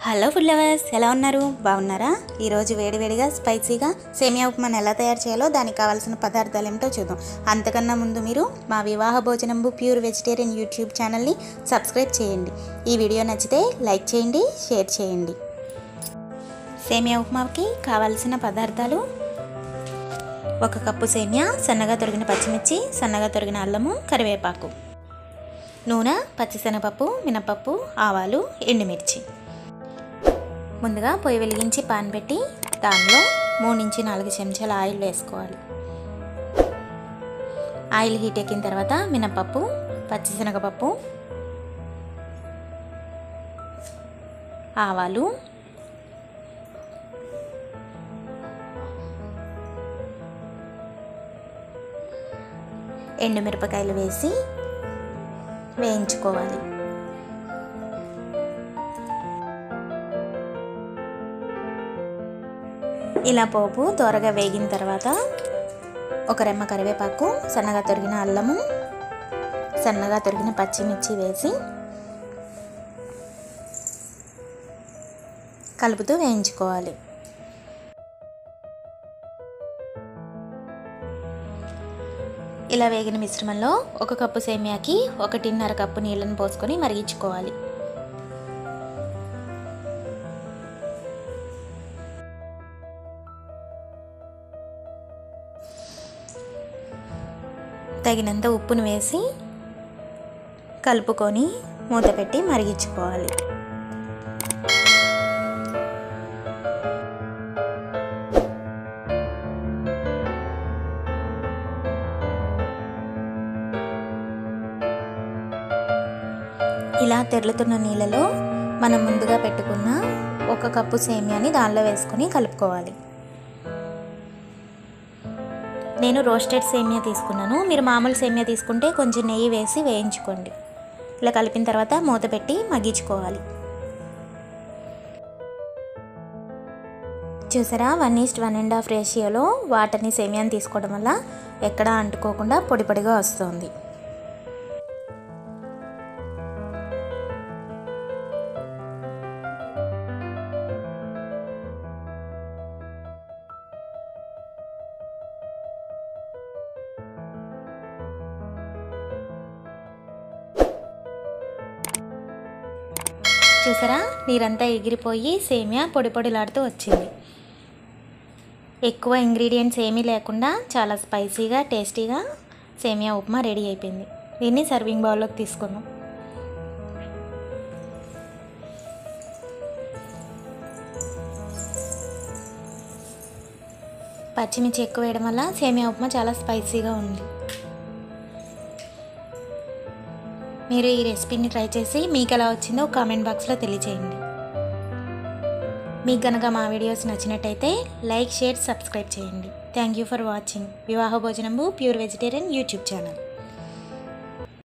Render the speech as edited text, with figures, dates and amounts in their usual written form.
Hello food lovers, ఎలా ఉన్నారు? బాగున్నారా? ఈరోజు వేడివేడిగా స్పైసీగా సేమియా ఉప్మాను ఎలా తయారు చేయాలో దానికి కావాల్సిన పదార్థాలు ఏమిటో చూద్దాం. అంతకన్నా ముందు మీరు మా వివాహ భోజనంబు ప్యూర్ వెజిటేరియన్ యూట్యూబ్ ఛానల్ని సబ్స్క్రైబ్ చేయండి. ఈ వీడియో నచ్చితే లైక్ చేయండి, షేర్ చేయండి. సేమియా ఉప్మాకి కావాల్సిన పదార్థాలు: 1 కప్పు సేమియా, సన్నగా తొరిగిన పచ్చిమిర్చి, సన్నగా తొరిగిన అల్లము, కరివేపాకు, నూనె, పచ్చిశనగపప్పు, మినపప్పు, ఆవాలు, ఎండుమిర్చి. ముందుగా పొయ్యి వెలిగించి పాన్ పెట్టి దానిలో 3-4 చెంచాల ఆయిల్ వేసుకోవాలి. ఆయిల్ హీట్ ఎక్కిన తర్వాత మినపప్పు, పచ్చిశనగపప్పు, ఆవాలు, ఎండుమిరపకాయలు వేసి వేయించుకోవాలి. ఇలా పోపు త్వరగా వేగిన తర్వాత 1 రెమ్మ కరివేపాకు, సన్నగా తొరిగిన అల్లము, సన్నగా తొరిగిన పచ్చిమిర్చి వేసి కలుపుతూ వేయించుకోవాలి. ఇలా వేగిన మిశ్రమంలో 1 కప్పు సేమియాకి 1.5 కప్పు నీళ్ళను పోసుకొని మరిగించుకోవాలి. తగినంత ఉప్పును వేసి కలుపుకొని మూత పెట్టి మరిగించుకోవాలి. ఇలా తెరులుతున్న నీళ్ళలో మనం ముందుగా పెట్టుకున్న 1 కప్పు సేమియాని దానిలో వేసుకొని కలుపుకోవాలి. నేను రోస్టెడ్ సేమియా తీసుకున్నాను. మీరు మామూలు సేమియా తీసుకుంటే కొంచెం నెయ్యి వేసి వేయించుకోండి. ఇలా కలిపిన తర్వాత మూత పెట్టి మగ్గించుకోవాలి. చూసారా, 1:1.5 రేషియోలో వాటర్ని సేమియాని తీసుకోవడం వల్ల ఎక్కడా అంటుకోకుండా పొడి పొడిగా వస్తుంది. చూసారా, నీరంతా ఎగిరిపోయి సేమియా పొడి పొడిలాడుతూ వచ్చింది. ఎక్కువ ఇంగ్రీడియంట్స్ ఏమీ లేకుండా చాలా స్పైసీగా టేస్టీగా సేమియా ఉప్మా రెడీ అయిపోయింది. దీన్ని సర్వింగ్ బౌల్లోకి తీసుకుందాం. పచ్చిమిర్చి ఎక్కువ వేయడం వల్ల సేమియా ఉప్మా చాలా స్పైసీగా ఉంది. మీరు ఈ రెసిపీని ట్రై చేసి మీకు ఎలా వచ్చిందో కామెంట్ బాక్స్లో తెలియజేయండి. మీకు కనుక మా వీడియోస్ నచ్చినట్టయితే లైక్, షేర్, సబ్స్క్రైబ్ చేయండి. థ్యాంక్ యూ ఫర్ వాచింగ్ వివాహ భోజనంబు ప్యూర్ వెజిటేరియన్ యూట్యూబ్ ఛానల్.